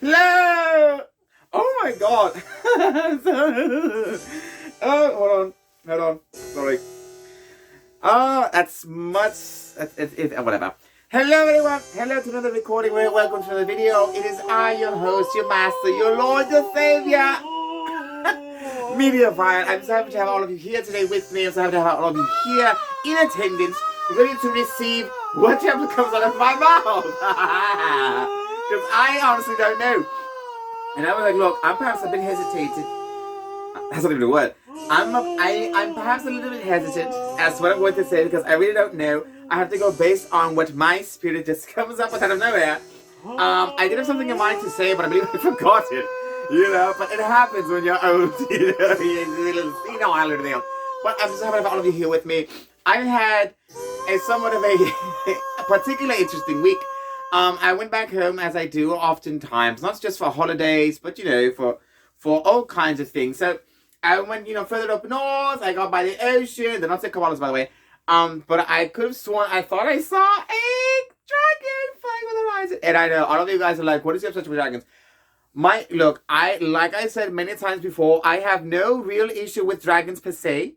Hello! Oh my god! Oh, hold on. Sorry. Oh, that's much. Whatever. Hello, everyone. Hello to another recording. Welcome to another video. It is I, your host, your master, your Lord, your Savior, Media Fire. I'm so happy to have all of you here today with me. I'm so happy to have all of you here in attendance, ready to receive whatever comes out of my mouth. Because I honestly don't know. And I was like, look, I'm perhaps a bit hesitated. That's not even a word. I'm perhaps a little bit hesitant as to what I'm going to say because I really don't know. I have to go based on what my spirit just comes up with out of nowhere. I did have something in mind to say, but I believe I forgot it. You know, but it happens when you're old. You know, I little deal. But I'm just happy to have all of you here with me. I had a somewhat of a particularly interesting week. I went back home as I do oftentimes, not just for holidays, but you know, for all kinds of things. So I went, further up north. I got by the ocean. They're not say koalas, by the way. But I could have sworn I thought I saw a dragon flying on the horizon. And I know all of you guys are like, "What is your obsession with dragons?" Like I said many times before, I have no real issue with dragons per se.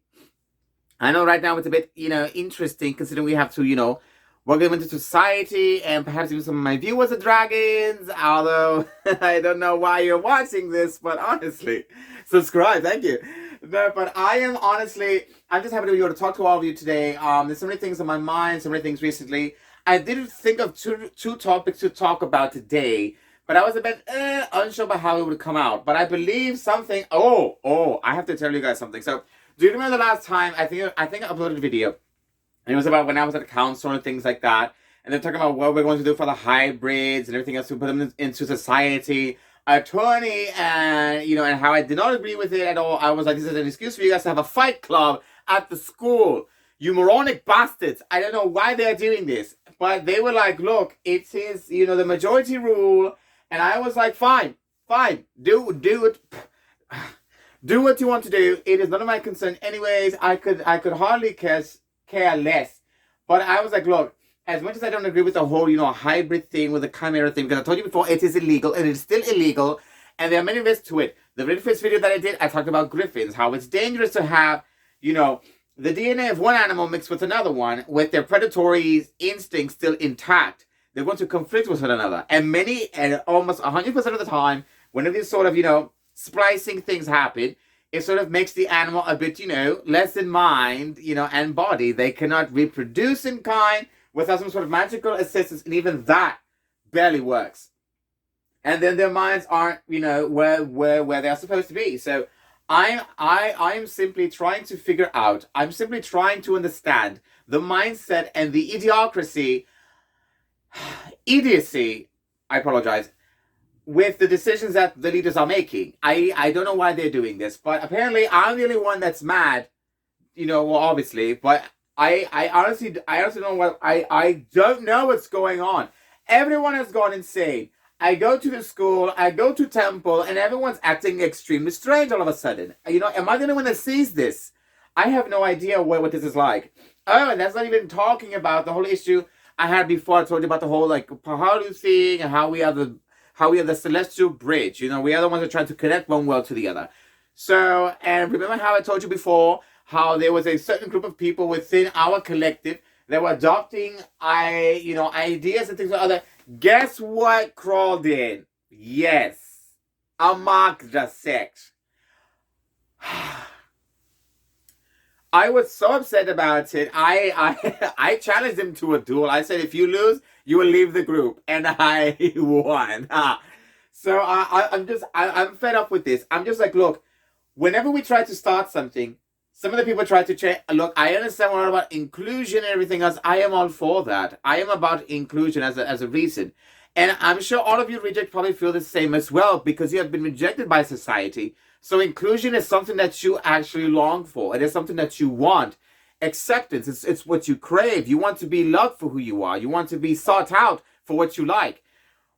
I know right now it's a bit, interesting considering we have to, welcome into society, and perhaps even some of my viewers are dragons, although I don't know why you're watching this, but honestly, subscribe, thank you. No, but I'm just happy to be able to talk to all of you today. There's so many things on my mind, so many things recently. I didn't think of two topics to talk about today, but I was a bit unsure about how it would come out. But I believe something, I have to tell you guys something. So, do you remember the last time, I think I uploaded a video, and it was about when I was at the council and things like that. And they're talking about what we're going to do for the hybrids and everything else to put them into society. Attorney, and and how I did not agree with it at all. I was like, this is an excuse for you guys to have a fight club at the school. You moronic bastards. I don't know why they're doing this. But they were like, look, it is, the majority rule. And I was like, fine. Do it. Do what you want to do. It is none of my concern. Anyways, I could hardly care less. But I was like, look, as much as I don't agree with the whole, hybrid thing with the chimera thing, because I told you before, it is illegal, and it is still illegal, and there are many risks to it. The very first video that I did, I talked about griffins, how it's dangerous to have, the DNA of one animal mixed with another one, with their predatory instincts still intact. They're going to conflict with one another. And almost 100% of the time, whenever these sort of, splicing things happen, it sort of makes the animal a bit, less in mind, and body. They cannot reproduce in kind without some sort of magical assistance, and even that barely works. And then their minds aren't, where they're supposed to be. So I'm simply trying to figure out, I'm simply trying to understand the mindset and the idiocy, I apologize, with the decisions that the leaders are making. I don't know why they're doing this, but apparently I'm the only one that's mad, well, obviously, but I honestly don't know I don't know what's going on. Everyone has gone insane. I go to the school, I go to temple, and everyone's acting extremely strange all of a sudden. Am I the only one that sees this? I have no idea what this is like. Oh, and that's not even talking about the whole issue I had before. I told you about the whole Pahalu thing and how we are the celestial bridge. We are the ones that are trying to connect one world to the other. So, and remember how I told you before how there was a certain group of people within our collective that were adopting, ideas and things like that. Guess what crawled in? Yes, among the sect. I was so upset about it. I challenged him to a duel. I said, if you lose, you will leave the group, and I won. So I'm fed up with this. I'm just like, look, whenever we try to start something, some of the people try to change. Look, I understand we're all about inclusion and everything else. I am all for that. I am about inclusion as a reason. And I'm sure all of you reject probably feel the same as well, because you have been rejected by society. So inclusion is something that you actually long for. It is something that you want. Acceptance, it's what you crave. You want to be loved for who you are. You want to be sought out for what you like.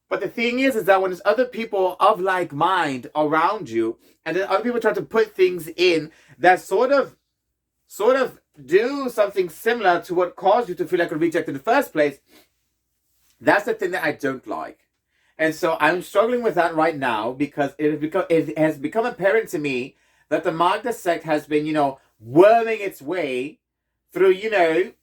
But the thing is that when there's other people of like mind around you, and then other people try to put things in that sort of do something similar to what caused you to feel like a reject in the first place, that's the thing that I don't like. And so I'm struggling with that right now because it has become apparent to me that the Magda sect has been, worming its way through,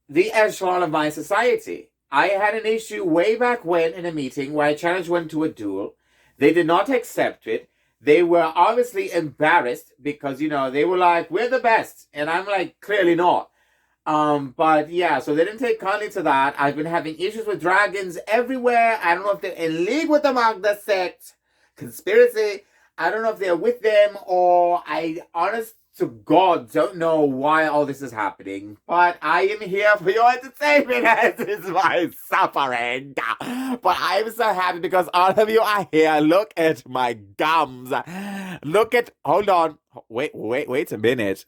the echelon of my society. I had an issue way back when in a meeting where I challenged one to a duel. They did not accept it. They were obviously embarrassed because, they were like, we're the best. And I'm like, clearly not. But yeah, so they didn't take kindly to that. I've been having issues with dragons everywhere. I don't know if they're in league with the Magda sect, conspiracy. I don't know if they're with them, or I honest to God don't know why all this is happening. But I am here for your entertainment as is my suffering. But I'm so happy because all of you are here. Look at my gums. Hold on. Wait a minute.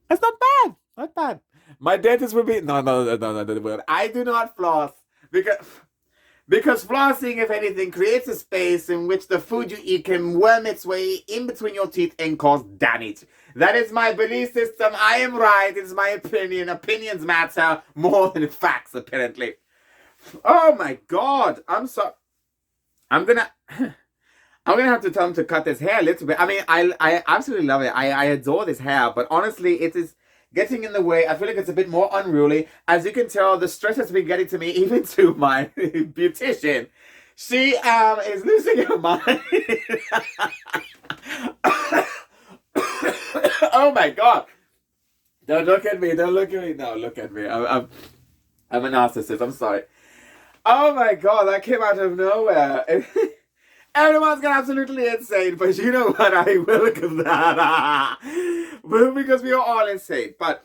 That's not bad. Not bad. My dentist will be no. I do not floss because flossing, if anything, creates a space in which the food you eat can worm its way in between your teeth and cause damage. That is my belief system. I am right. It's my opinion. Opinions matter more than facts, apparently. Oh my God. I'm gonna have to tell him to cut his hair a little bit. I mean, I absolutely love it. I adore this hair, but honestly, it is getting in the way. I feel like it's a bit more unruly. As you can tell, the stress has been getting to me, even to my beautician. She is losing her mind. Oh my God. Don't look at me. No, look at me. I'm a narcissist. I'm sorry. Oh my God, that came out of nowhere. Everyone's gone absolutely insane, but you know what? I welcome that. Because we are all insane. But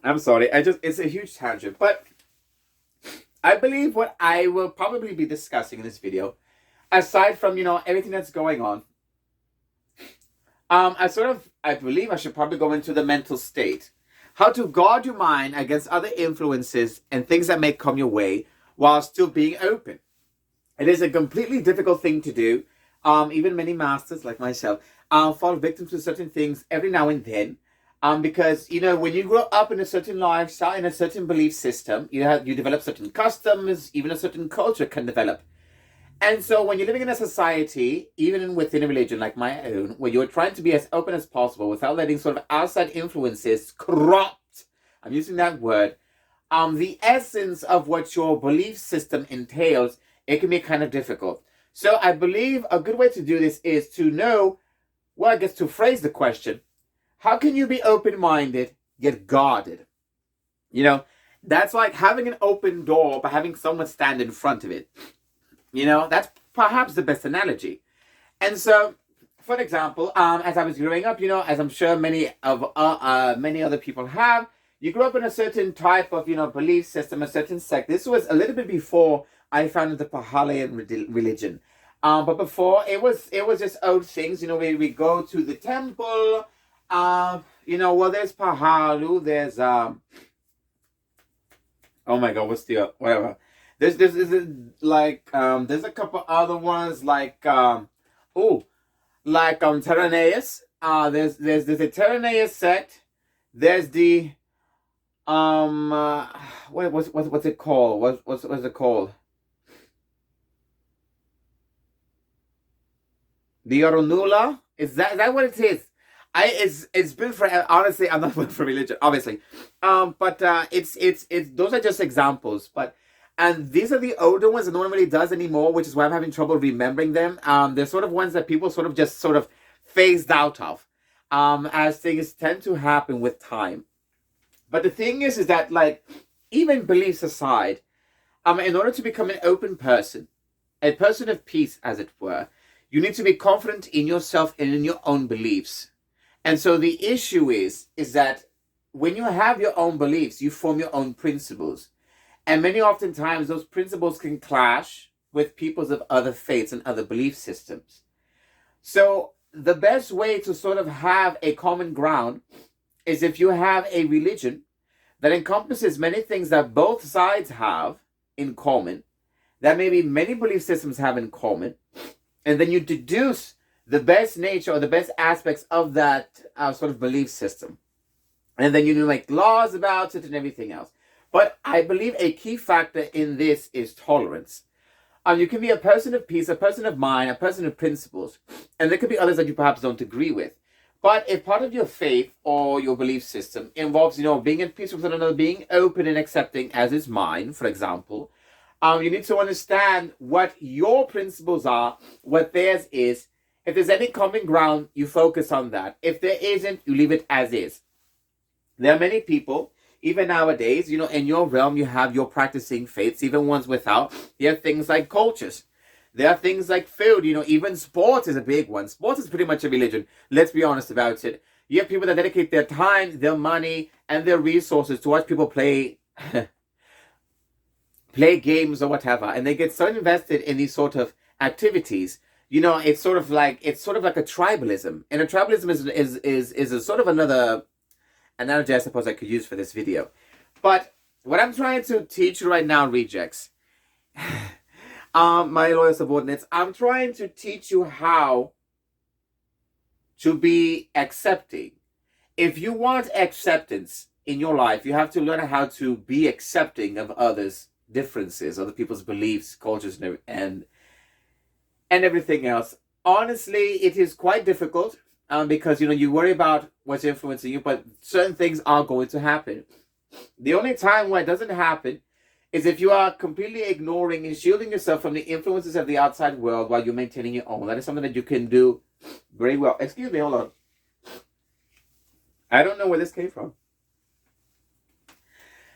I'm sorry. It's a huge tangent. But I believe what I will probably be discussing in this video, aside from, everything that's going on, I believe I should probably go into the mental state. How to guard your mind against other influences and things that may come your way while still being open. It is a completely difficult thing to do. Even many masters like myself fall victim to certain things every now and then. Because, when you grow up in a certain lifestyle, in a certain belief system, you develop certain customs, even a certain culture can develop. And so when you're living in a society, even within a religion like my own, where you're trying to be as open as possible without letting sort of outside influences corrupt, I'm using that word, the essence of what your belief system entails, it can be kind of difficult. So I believe a good way to do this is to know, to phrase the question, how can you be open-minded yet guarded? That's like having an open door but having someone stand in front of it. That's perhaps the best analogy. And so, for example, as I was growing up, as I'm sure many other people have, you grew up in a certain type of, belief system, a certain sect. This was a little bit before I founded the Baha'u'llah religion. But before, it was just old things. We go to the temple. There's Pahalu. There's oh my God, what's the whatever? There's a couple other ones like Terraneus. There's the Terraneus sect. There's the what's it called? What's it called? The Orunula? Is that what it is? It's been for, honestly, I'm not for religion, obviously. But it's those are just examples. And these are the older ones that no one really does anymore, which is why I'm having trouble remembering them. They're sort of ones that people sort of phased out of, as things tend to happen with time. But the thing is that, like, even beliefs aside, in order to become an open person, a person of peace, as it were, you need to be confident in yourself and in your own beliefs. And so the issue is that when you have your own beliefs, you form your own principles. And many oftentimes those principles can clash with peoples of other faiths and other belief systems. So the best way to sort of have a common ground is if you have a religion that encompasses many things that both sides have in common, that maybe many belief systems have in common, and then you deduce the best nature or the best aspects of that sort of belief system. And then you make laws about it and everything else. But I believe a key factor in this is tolerance. You can be a person of peace, a person of mind, a person of principles, and there could be others that you perhaps don't agree with. But if part of your faith or your belief system involves, being at peace with one another, being open and accepting, as is mine, for example, you need to understand what your principles are, what theirs is. If there's any common ground, you focus on that. If there isn't, you leave it as is. There are many people, even nowadays, in your realm, you have your practicing faiths, even ones without. You have things like cultures. There are things like food, even sports is a big one. Sports is pretty much a religion. Let's be honest about it. You have people that dedicate their time, their money, and their resources to watch people play play games or whatever, and they get so invested in these sort of activities. It's sort of like a tribalism, and a tribalism is a sort of another analogy I suppose I could use for this video. But what I'm trying to teach you right now, rejects, my loyal subordinates, I'm trying to teach you how to be accepting. If you want acceptance in your life, you have to learn how to be accepting of others' differences, other people's beliefs, cultures, and everything else. Honestly, it is quite difficult because you worry about what's influencing you, but certain things are going to happen. The only time where it doesn't happen is if you are completely ignoring and shielding yourself from the influences of the outside world while you're maintaining your own. That is something that you can do very well. Excuse me, hold on. I don't know where this came from.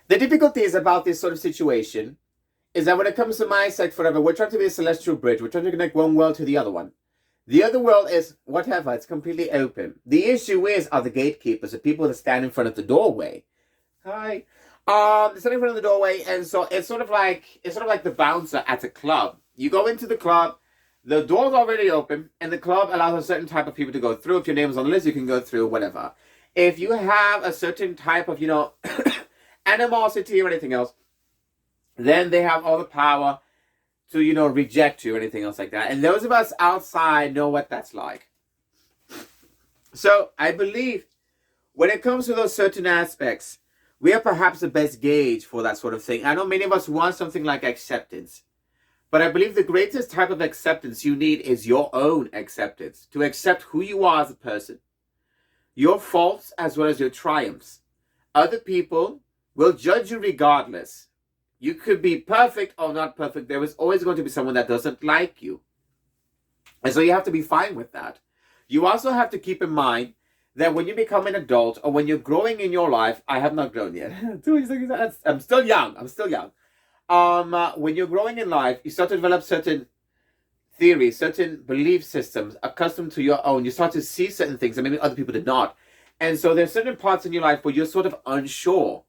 The difficulty is about this sort of situation is that when it comes to my sect forever, we're trying to be a celestial bridge. We're trying to connect one world to the other one. The other world is whatever. It's completely open. The issue are the gatekeepers, the people that stand in front of the doorway. Hi. They stand in front of the doorway, and so it's sort of like the bouncer at a club. You go into the club, the door's already open, and the club allows a certain type of people to go through. If your name is on the list, you can go through, whatever. If you have a certain type of, animosity or anything else, then they have all the power to, reject you or anything else like that. And those of us outside know what that's like. So I believe when it comes to those certain aspects, we are perhaps the best gauge for that sort of thing. I know many of us want something like acceptance, but I believe the greatest type of acceptance you need is your own acceptance, to accept who you are as a person, your faults as well as your triumphs. Other people will judge you regardless. You could be perfect or not perfect. There is always going to be someone that doesn't like you. And so you have to be fine with that. You also have to keep in mind that when you become an adult or when you're growing in your life, I have not grown yet. I'm still young. When you're growing in life, you start to develop certain theories, certain belief systems accustomed to your own. You start to see certain things that maybe other people did not. And so there's certain parts in your life where you're sort of unsure.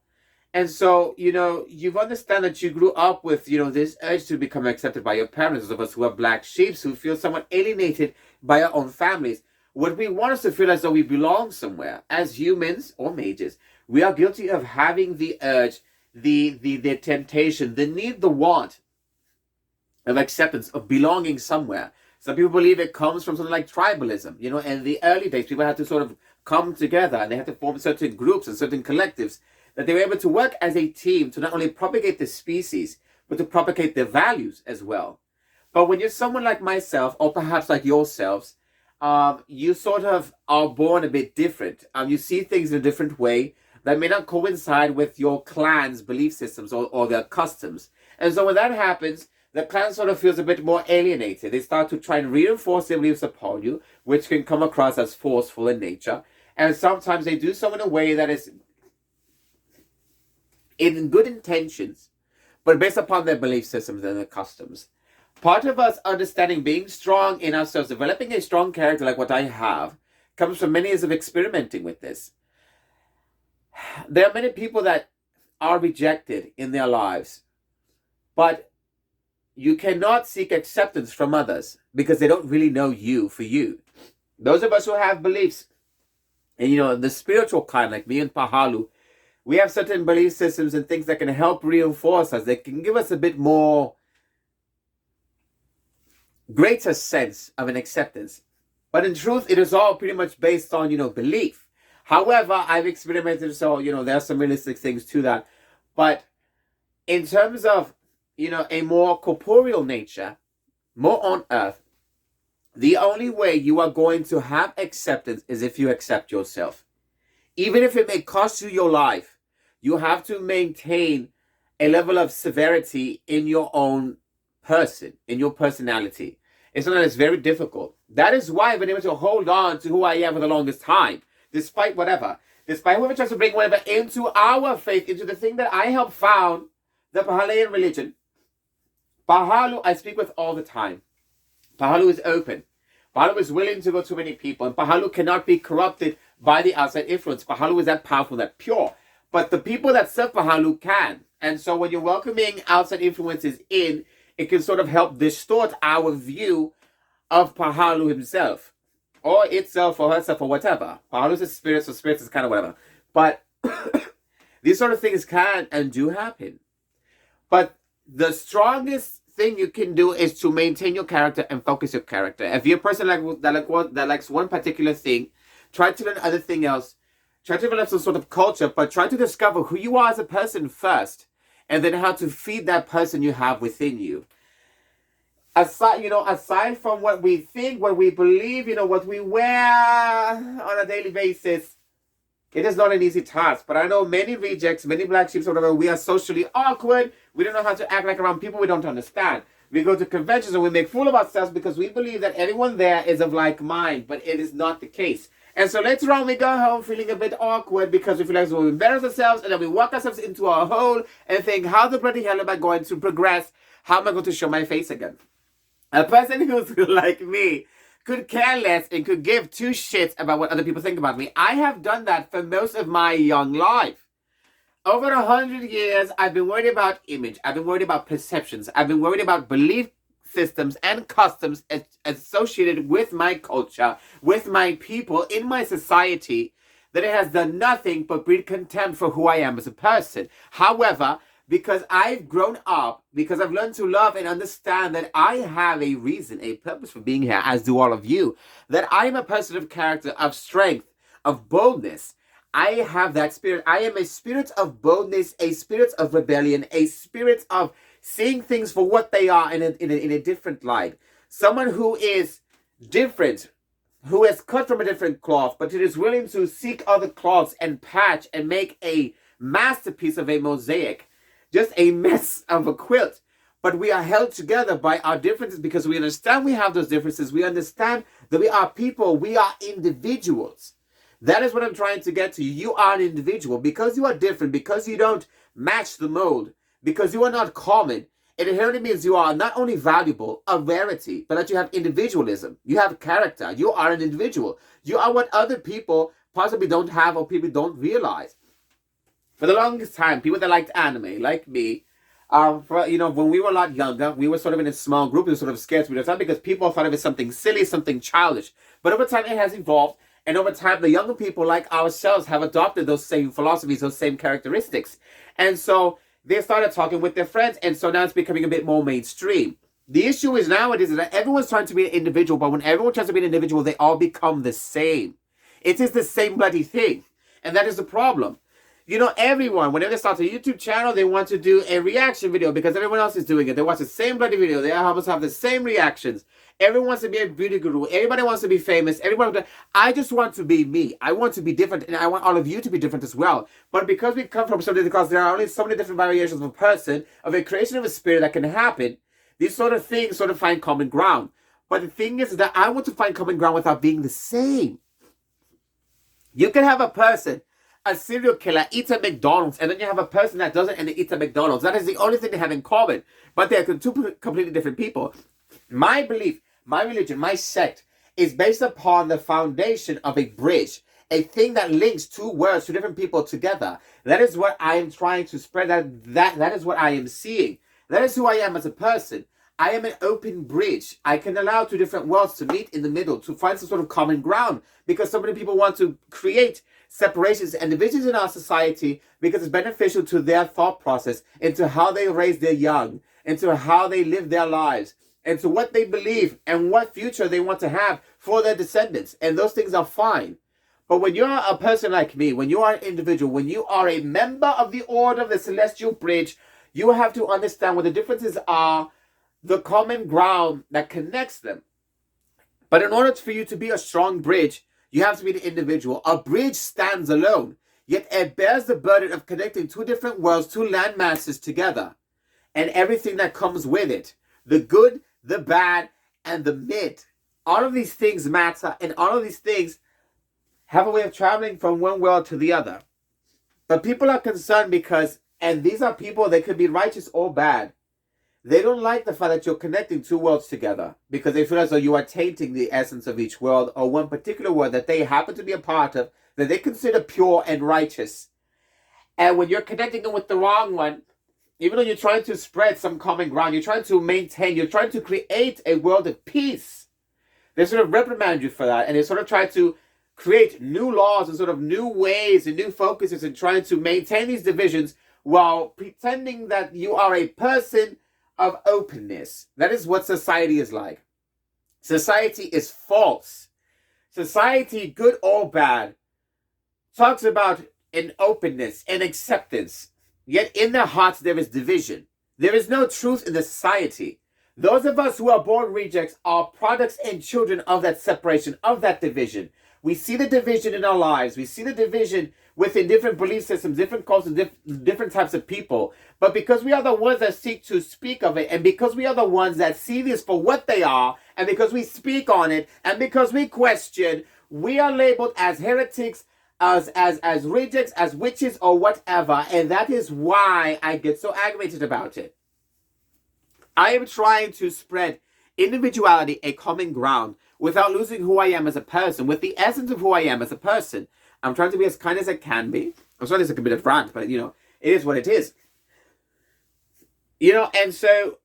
And so, you've understand that you grew up with, this urge to become accepted by your parents, those of us who are black sheep, who feel somewhat alienated by our own families. What we want us to feel as though we belong somewhere. As humans or mages, we are guilty of having the urge, the temptation, the need, the want of acceptance, of belonging somewhere. Some people believe it comes from something like tribalism. In the early days, people had to sort of come together and they had to form certain groups and certain collectives that they were able to work as a team to not only propagate the species, but to propagate their values as well. But when you're someone like myself, or perhaps like yourselves, you sort of are born a bit different. You see things in a different way that may not coincide with your clan's belief systems or their customs. And so when that happens, the clan sort of feels a bit more alienated. They start to try and reinforce their beliefs upon you, which can come across as forceful in nature. And sometimes they do so in a way that is in good intentions, but based upon their belief systems and their customs. Part of us understanding being strong in ourselves, developing a strong character like what I have, comes from many years of experimenting with this. There are many people that are rejected in their lives, but you cannot seek acceptance from others because they don't really know you for you. Those of us who have beliefs, and the spiritual kind, like me and Pahalu, we have certain belief systems and things that can help reinforce us. They can give us a bit more greater sense of an acceptance. But in truth, it is all pretty much based on, belief. However, I've experimented, so, there are some realistic things to that. But in terms of, a more corporeal nature, more on earth, the only way you are going to have acceptance is if you accept yourself. Even if it may cost you your life, you have to maintain a level of severity in your own person, in your personality. It's something that's very difficult. That is why I've been able to hold on to who I am for the longest time, despite whatever. Despite whoever tries to bring whatever into our faith, into the thing that I helped found, the Baha'u'llah religion. Bahalu, I speak with all the time. Bahalu is open. Bahalu is willing to go to many people. And Bahalu cannot be corrupted by the outside influence. Bahalu is that powerful, that pure. But the people that serve Bahalu can. And so when you're welcoming outside influences in, it can sort of help distort our view of Bahalu himself. Or itself or herself or whatever. Bahalu is a spirit, so spirit is kind of whatever. But these sort of things can and do happen. But the strongest thing you can do is to maintain your character and focus your character. If you're a person that likes one particular thing, try to learn other thing else. Try to develop some sort of culture, but try to discover who you are as a person first, and then how to feed that person you have within you. Aside from what we think, what we believe, what we wear on a daily basis, it is not an easy task. But I know many rejects, many black sheep, whatever, we are socially awkward. We don't know how to act like around people we don't understand. We go to conventions and we make fool of ourselves because we believe that everyone there is of like mind, but it is not the case. And so later on we go home feeling a bit awkward because we feel like we embarrass ourselves, and then we walk ourselves into a hole and think, how the bloody hell am I going to progress? How am I going to show my face again? A person who's like me could care less and could give two shits about what other people think about me. I have done that for most of my young life. Over 100 years, I've been worried about image. I've been worried about perceptions. I've been worried about belief systems and customs associated with my culture, with my people, in my society, that it has done nothing but breed contempt for who I am as a person. However, because I've grown up, because I've learned to love and understand that I have a reason, a purpose for being here, as do all of you, that I am a person of character, of strength, of boldness. I have that spirit. I am a spirit of boldness, a spirit of rebellion, a spirit of seeing things for what they are in a different light. Someone who is different, who has cut from a different cloth, but it is willing to seek other cloths and patch and make a masterpiece of a mosaic. Just a mess of a quilt. But we are held together by our differences because we understand we have those differences. We understand that we are people. We are individuals. That is what I'm trying to get to you. You are an individual. Because you are different, because you don't match the mold, because you are not common, it inherently means you are not only valuable, a rarity, but that you have individualism. You have character. You are an individual. You are what other people possibly don't have or people don't realize. For the longest time, people that liked anime, like me, when we were a lot younger, we were sort of in a small group. It was sort of scared to be done because people thought of it as something silly, something childish. But over time, it has evolved. And over time, the younger people like ourselves have adopted those same philosophies, those same characteristics. And so they started talking with their friends. And so now it's becoming a bit more mainstream. The issue is nowadays is that everyone's trying to be an individual. But when everyone tries to be an individual, they all become the same. It is the same bloody thing. And that is the problem. Everyone, whenever they start a YouTube channel, they want to do a reaction video because everyone else is doing it. They watch the same bloody video. They almost have the same reactions. Everyone wants to be a beauty guru. Everybody wants to be famous. I just want to be me. I want to be different, and I want all of you to be different as well. But because we come from something, because there are only so many different variations of a person, of a creation of a spirit that can happen, these sort of things sort of find common ground. But the thing is that I want to find common ground without being the same. You can have a person, a serial killer, eats at McDonald's, and then you have a person that doesn't and they eat at McDonald's. That is the only thing they have in common. But they are two completely different people. My belief, my religion, my sect is based upon the foundation of a bridge, a thing that links two worlds, two different people together. That is what I am trying to spread. That is what I am seeing. That is who I am as a person. I am an open bridge. I can allow two different worlds to meet in the middle, to find some sort of common ground, because so many people want to create separations and divisions in our society because it's beneficial to their thought process, into how they raise their young, into how they live their lives, into what they believe and what future they want to have for their descendants. And those things are fine. But when you're a person like me, when you are an individual, when you are a member of the order of the Celestial Bridge, You have to understand what the differences are, the common ground that connects them. But in order for you to be a strong bridge, you have to be the individual. A bridge stands alone, yet it bears the burden of connecting two different worlds, two land masses together, and everything that comes with it. The good, the bad, and the mid. All of these things matter, and all of these things have a way of traveling from one world to the other. But people are concerned because, and these are people, they could be righteous or bad. They don't like the fact that you're connecting two worlds together because they feel as though you are tainting the essence of each world or one particular world that they happen to be a part of, that they consider pure and righteous. And when you're connecting them with the wrong one, even though you're trying to spread some common ground, you're trying to maintain, you're trying to create a world of peace, they sort of reprimand you for that, and they sort of try to create new laws and sort of new ways and new focuses and trying to maintain these divisions while pretending that you are a person of openness. That is what society is like. Society is false. Society, good or bad, talks about an openness and acceptance. Yet in their hearts there is division. There is no truth in the society. Those of us who are born rejects are products and children of that separation, of that division. We see the division in our lives. We see the division within different belief systems, different cultures, different types of people. But because we are the ones that seek to speak of it, and because we are the ones that see this for what they are, and because we speak on it, and because we question, we are labeled as heretics, as rejects, as witches, or whatever. And that is why I get so aggravated about it. I am trying to spread individuality, a common ground, without losing who I am as a person, with the essence of who I am as a person. I'm trying to be as kind as I can be. I'm sorry, it's like a bit of rant, but it is what it is. And so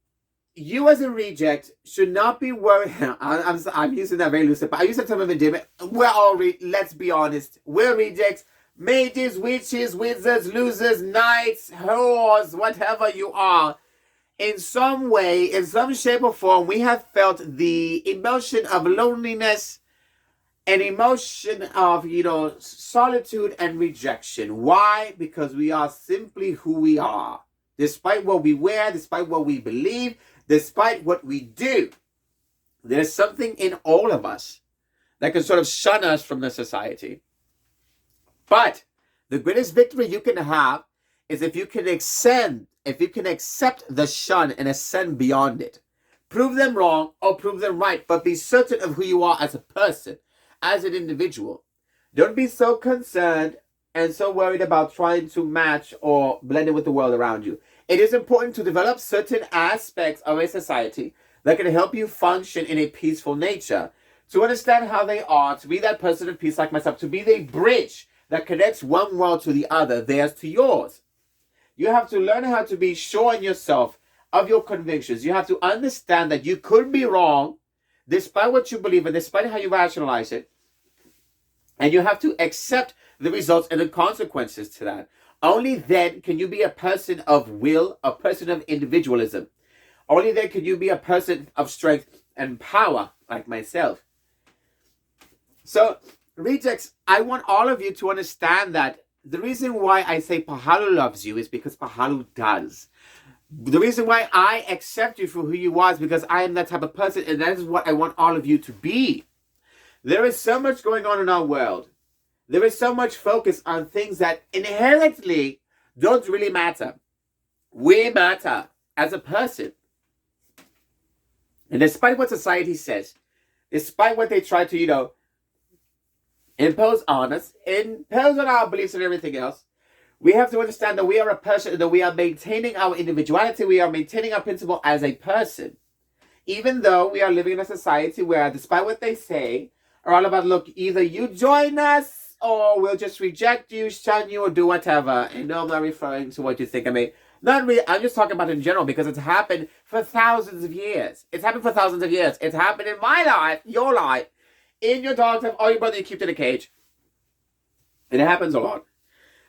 you as a reject should not be worried. I'm using that very loosely, but I use that term of endearment. We're all, let's be honest, we're rejects. Mages, witches, wizards, losers, knights, whores, whatever you are. In some way, in some shape or form, we have felt the emotion of loneliness, an emotion of, solitude and rejection. Why? Because we are simply who we are. Despite what we wear, despite what we believe, despite what we do, there's something in all of us that can sort of shun us from the society. But the greatest victory you can have is if you can accept the shun and ascend beyond it. Prove them wrong or prove them right, but be certain of who you are as a person, as an individual. Don't be so concerned and so worried about trying to match or blend in with the world around you. It is important to develop certain aspects of a society that can help you function in a peaceful nature, to understand how they are, to be that person of peace like myself, to be the bridge that connects one world to the other, theirs to yours. You have to learn how to be sure in yourself of your convictions. You have to understand that you could be wrong despite what you believe and despite how you rationalize it. And you have to accept the results and the consequences to that. Only then can you be a person of will, a person of individualism. Only then can you be a person of strength and power like myself. So, rejects, I want all of you to understand that the reason why I say Pahalu loves you is because Pahalu does. The reason why I accept you for who you are is because I am that type of person, and that is what I want all of you to be. There is so much going on in our world. There is so much focus on things that inherently don't really matter. We matter as a person. And despite what society says, despite what they try to, impose on us, impose on our beliefs and everything else, we have to understand that we are a person, that we are maintaining our individuality, we are maintaining our principle as a person. Even though we are living in a society where, despite what they say, are all about, look, either you join us or we'll just reject you, shun you, or do whatever. And no, I'm not referring to what you think. Not really. I'm just talking about in general because it's happened for thousands of years. It's happened for thousands of years. It's happened in my life, your life, in your dog's life, or your brother you keep in a cage. And it happens a lot.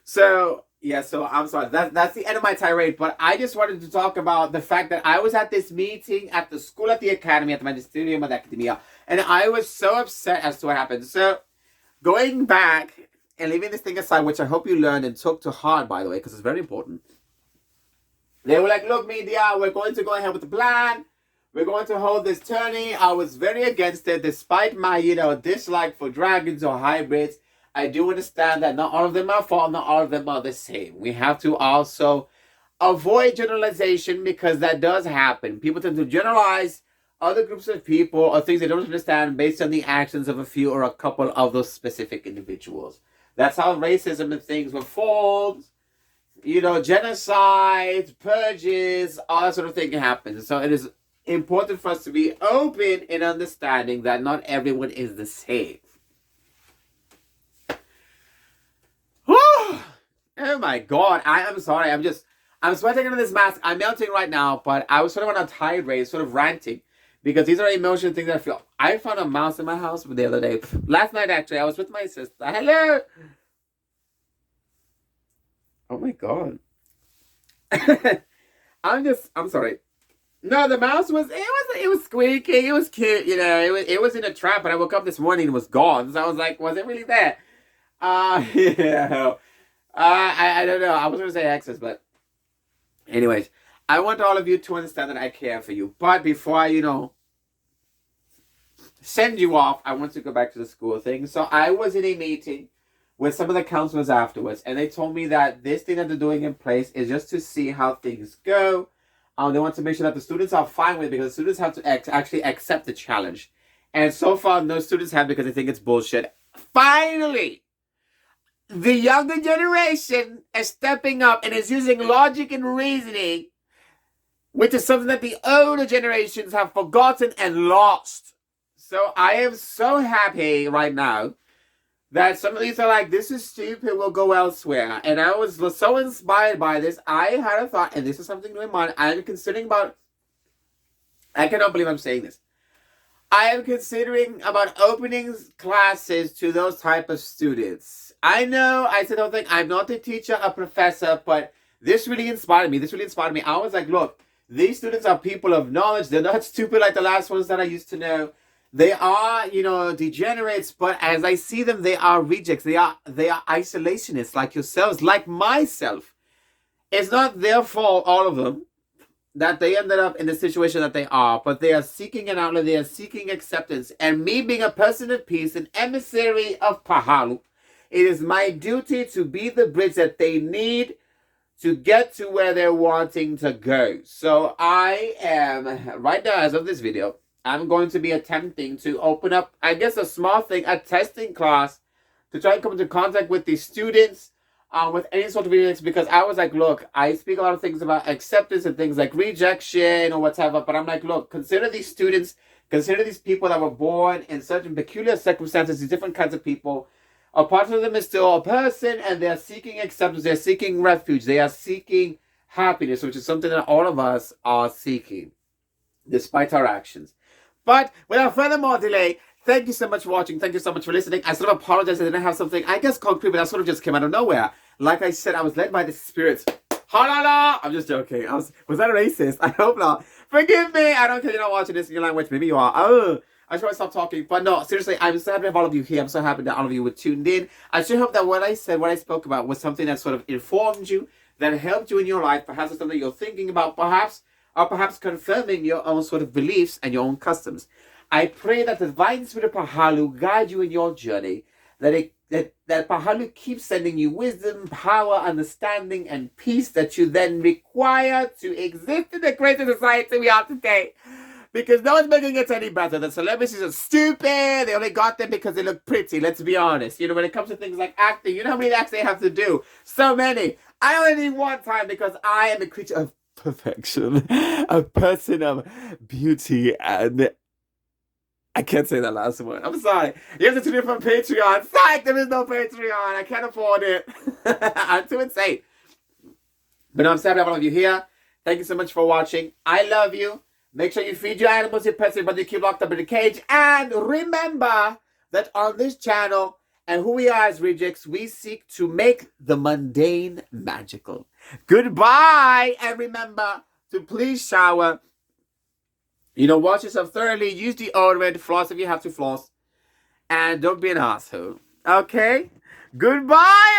So, yeah, so I'm sorry. That's the end of my tirade. But I just wanted to talk about the fact that I was at this meeting at the school, at the academy, at the Magisterium of the Academia. And I was so upset as to what happened. So, going back and leaving this thing aside, which I hope you learned and took to heart, by the way, because it's very important. They were like, look, media, we're going to go ahead with the plan. We're going to hold this tourney. I was very against it, despite my, dislike for dragons or hybrids. I do understand that not all of them are fault, not all of them are the same. We have to also avoid generalization because that does happen. People tend to generalize other groups of people or things they don't understand based on the actions of a few or a couple of those specific individuals. That's how racism and things were formed. Genocide, purges, all that sort of thing happens. So it is important for us to be open in understanding that not everyone is the same. Oh my God, I am sorry. I'm sweating under this mask. I'm melting right now, but I was sort of on a tirade, sort of ranting, because these are emotional things I feel. I found a mouse in my house the other day. Last night, actually, I was with my sister. Hello. Oh my God. I'm sorry. No, the mouse it was squeaky. It was cute, it was in a trap, but I woke up this morning and it was gone. So I was like, was it really there? Yeah. I don't know. I was going to say access, but anyways, I want all of you to understand that I care for you. But before I, send you off, I want to go back to the school thing. So I was in a meeting with some of the counselors afterwards, and they told me that this thing that they're doing in place is just to see how things go. They want to make sure that the students are fine with it because the students have to actually accept the challenge. And so far, no students have because they think it's bullshit. Finally, the younger generation is stepping up and is using logic and reasoning, which is something that the older generations have forgotten and lost. So I am so happy right now that some of these are like, this is stupid, we'll go elsewhere. And I was so inspired by this. I had a thought, and this is something new in mind. I am considering about, I cannot believe I'm saying this. I am considering about opening classes to those type of students. I know I said, I'm not a teacher, a professor, but this really inspired me. I was like, look, these students are people of knowledge. They're not stupid like the last ones that I used to know. They are, degenerates, but as I see them, they are rejects. They are isolationists like yourselves, like myself. It's not their fault, all of them, that they ended up in the situation that they are, but they are seeking an outlet. They are seeking acceptance. And me being a person of peace, an emissary of Pahalu, it is my duty to be the bridge that they need to get to where they're wanting to go. So I am, right now, as of this video, I'm going to be attempting to open up, I guess, a small thing, a testing class, to try and come into contact with these students with any sort of videos, because I was like, look, I speak a lot of things about acceptance and things like rejection or whatever, but I'm like, look, consider these students, consider these people that were born in certain peculiar circumstances, these different kinds of people. A part of them is still a person, and they're seeking acceptance, they're seeking refuge, they are seeking happiness, which is something that all of us are seeking, despite our actions. But without further more delay, thank you so much for watching. Thank you so much for listening. I sort of apologize I didn't have something, I guess, concrete, but that sort of just came out of nowhere. Like I said, I was led by the spirits. Ha-la-la! I'm just joking. Was that racist? I hope not. Forgive me. I don't care you're not watching this in your language. Maybe you are. Oh, I should stop talking. But no, seriously, I'm so happy to have all of you here. I'm so happy that all of you were tuned in. I sure hope that what I said, what I spoke about, was something that sort of informed you, that helped you in your life. Perhaps it's something you're thinking about, perhaps confirming your own sort of beliefs and your own customs. I pray that the divine spirit of Pahalu guide you in your journey, that Pahalu keeps sending you wisdom, power, understanding, and peace that you then require to exist in the greater society we are today. Because no one's making it any better. The celebrities are stupid. They only got them because they look pretty. Let's be honest. When it comes to things like acting, you know how many acts they have to do? So many. I only need one time because I am a creature of perfection, a person of beauty, and I can't say that last one. I'm sorry. You have to tune in from Patreon. Psych, there is no Patreon. I can't afford it. I'm too insane. But no, I'm sad to have all of you here. Thank you so much for watching. I love you. Make sure you feed your animals, your pets, but you keep locked up in the cage. And remember that on this channel, and who we are as Rejects, we seek to make the mundane magical. Goodbye. And remember to please shower. Wash yourself thoroughly. Use deodorant. Floss if you have to floss. And don't be an asshole. Okay? Goodbye.